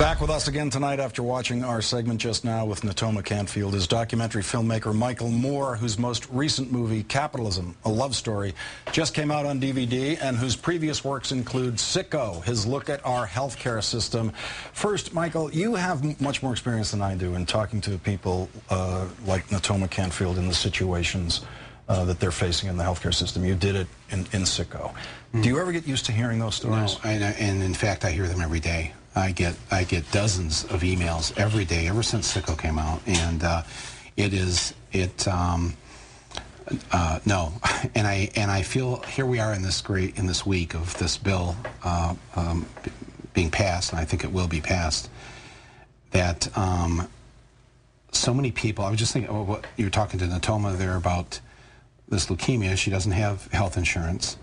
Back with us again tonight after watching our segment just now with Natoma Cantfield is documentary filmmaker Michael Moore, whose most recent movie, Capitalism, a Love Story, just came out on DVD, and whose previous works include Sicko, his look at our healthcare system. First, Michael, you have much more experience than I do in talking to people like Natoma Cantfield in the situations that they're facing in the healthcare system. You did it in Sicko. Do you ever get used to hearing those stories? No, and in fact, I hear them every day. I get dozens of emails every day ever since Sicko came out, and no, and I feel here we are in this week of this bill being passed, and I think it will be passed. That so many people. I was just thinking, oh, what you're talking to Natoma there about this leukemia. She doesn't have health insurance,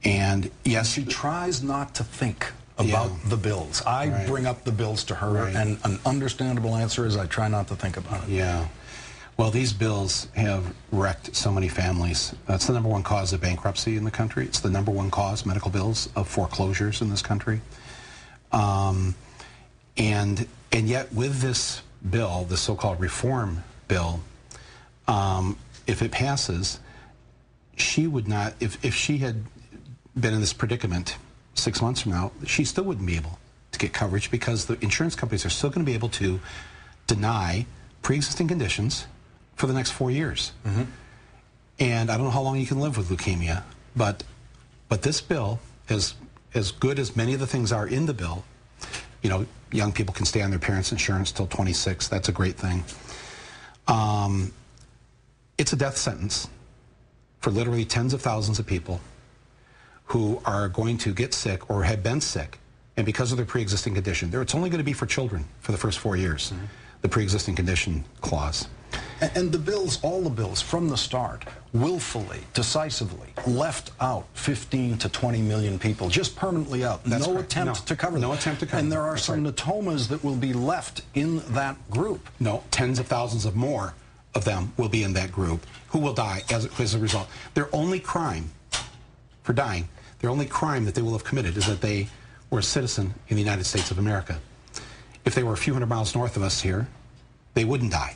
and yes, she tries not to think about the bills. I bring up the bills to her, and an understandable answer is I try not to think about it. Yeah. Well, these bills have wrecked so many families. It's the #1 cause of bankruptcy in the country. It's the #1 cause, medical bills, of foreclosures in this country. And yet with this bill, the so-called reform bill, if it passes, she would not, if she had been in this predicament 6 months from now, she still wouldn't be able to get coverage because the insurance companies are still going to be able to deny pre-existing conditions for the next 4 years. And I don't know how long you can live with leukemia, but this bill, as good as many of the things are in the bill, you know, young people can stay on their parents' insurance till 26. That's a great thing. It's a death sentence for literally tens of thousands of people who are going to get sick or have been sick, and because of their pre-existing condition. It's only going to be for children for the first 4 years, the pre-existing condition clause. And the bills, all the bills from the start, willfully, decisively left out 15 to 20 million people, just permanently out. That's no correct. attempt to cover them. No attempt to cover them. And there are some Natomas that will be left in that group. No, tens of thousands of more of them will be in that group who will die as a result. Their only crime for dying, their only crime that they will have committed is that they were a citizen in the United States of America. If they were a few hundred miles north of us here, they wouldn't die.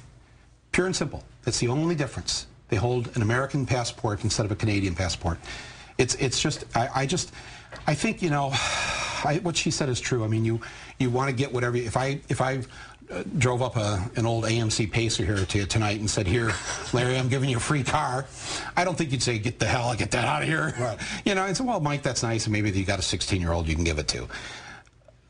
Pure and simple. That's the only difference. They hold an American passport instead of a Canadian passport. It's just, I think, you know, what she said is true. I mean, you want to get whatever, if I drove up an old AMC Pacer here to you tonight and said, here, Larry, I'm giving you a free car, I don't think you'd say, get the hell, get that out of here. Right. You know, and so, well, Mike, that's nice, and maybe you got a 16-year-old you can give it to.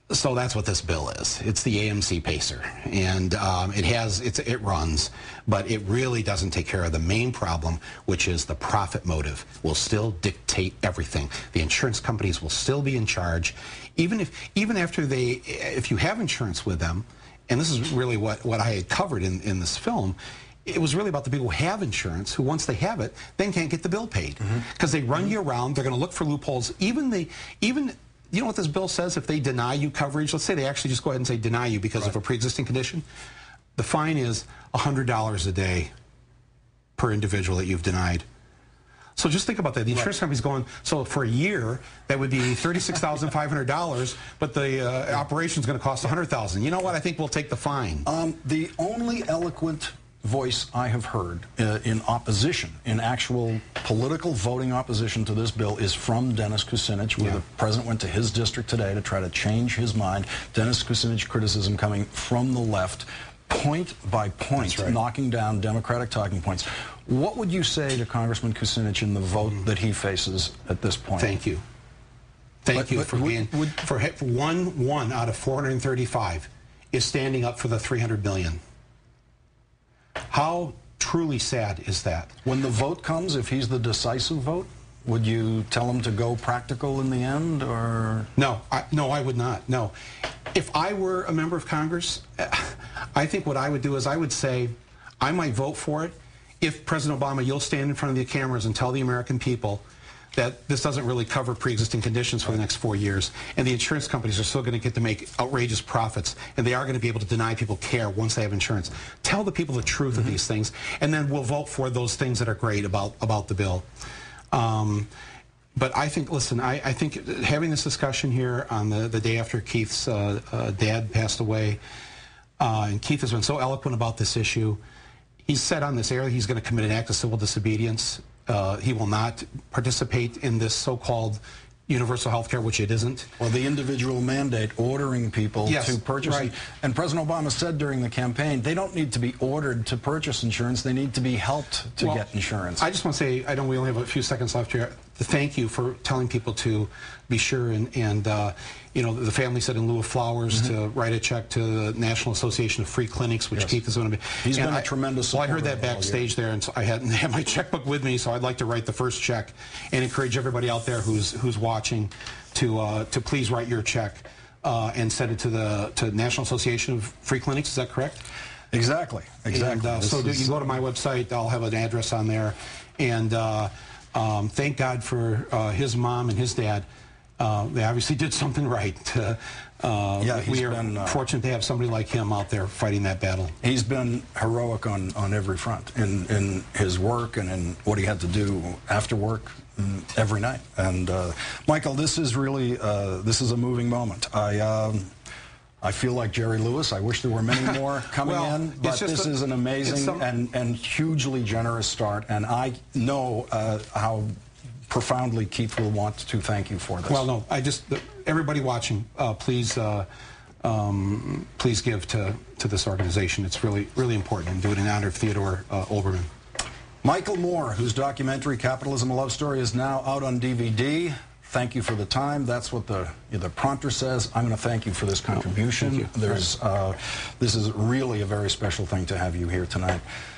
So that's what this bill is. It's the AMC Pacer, and it runs, but it really doesn't take care of the main problem, which is the profit motive will still dictate everything. The insurance companies will still be in charge, even after if you have insurance with them. And this is really what I had covered in this film. It was really about the people who have insurance, who once they have it, then can't get the bill paid. Because they run you around, they're going to look for loopholes. You know what this bill says? If they deny you coverage, let's say they actually just go ahead and say deny you because of a pre-existing condition, the fine is $100 a day per individual that you've denied. So just think about that. The insurance company's going, so for a year, that would be $36,500, but the operation's going to cost $100,000. You know what? I think we'll take the fine. The only eloquent voice I have heard in opposition, in actual political voting opposition to this bill, is from Dennis Kucinich, where the president went to his district today to try to change his mind. Dennis Kucinich criticism coming from the left, point by point, knocking down Democratic talking points. What would you say to Congressman Kucinich in the vote that he faces at this point? Thank you. Thank you for being, for one out of 435 is standing up for the 300 billion. How truly sad is that? When the vote comes, if he's the decisive vote, would you tell him to go practical in the end, or? No, I would not. No. If I were a member of Congress, I think what I would do is I would say, I might vote for it if, President Obama, you'll stand in front of the cameras and tell the American people that this doesn't really cover pre-existing conditions for the next 4 years, and the insurance companies are still going to get to make outrageous profits, and they are going to be able to deny people care once they have insurance. Tell the people the truth of these things, and then we'll vote for those things that are great about the bill. But I think, listen, I think having this discussion here on the day after Keith's dad passed away, and Keith has been so eloquent about this issue. He's said on this air he's going to commit an act of civil disobedience. He will not participate in this so-called universal health care, which it isn't. Well, the individual mandate ordering people to purchase. Right. And President Obama said during the campaign, they don't need to be ordered to purchase insurance. They need to be helped to get insurance. I just want to say, I know we only have a few seconds left here, to thank you for telling people to be sure and you know, the family said in lieu of flowers to write a check to the National Association of Free Clinics, which Keith is going to be. He's been a tremendous supporter. Well, I heard that backstage there, and so I hadn't had my checkbook with me, so I'd like to write the first check and encourage everybody out there who's watching to please write your check and send it to the National Association of Free Clinics. Is that correct? Exactly. Exactly. And, so you go to my website. I'll have an address on there, and thank God for his mom and his dad. They obviously did something right. We are fortunate to have somebody like him out there fighting that battle. He's been heroic on every front, in his work and in what he had to do after work every night. And Michael, this is really this is a moving moment. I feel like Jerry Lewis. I wish there were many more coming in, but this is an amazing and hugely generous start, and I know how profoundly Keith will want to thank you for this. Well, no, everybody watching, please please give to this organization. It's really, really important, and do it in honor of Theodore Olbermann. Michael Moore, whose documentary Capitalism: A Love Story is now out on DVD. Thank you for the time. That's what the prompter says. I'm going to thank you for this contribution. This is really a very special thing to have you here tonight.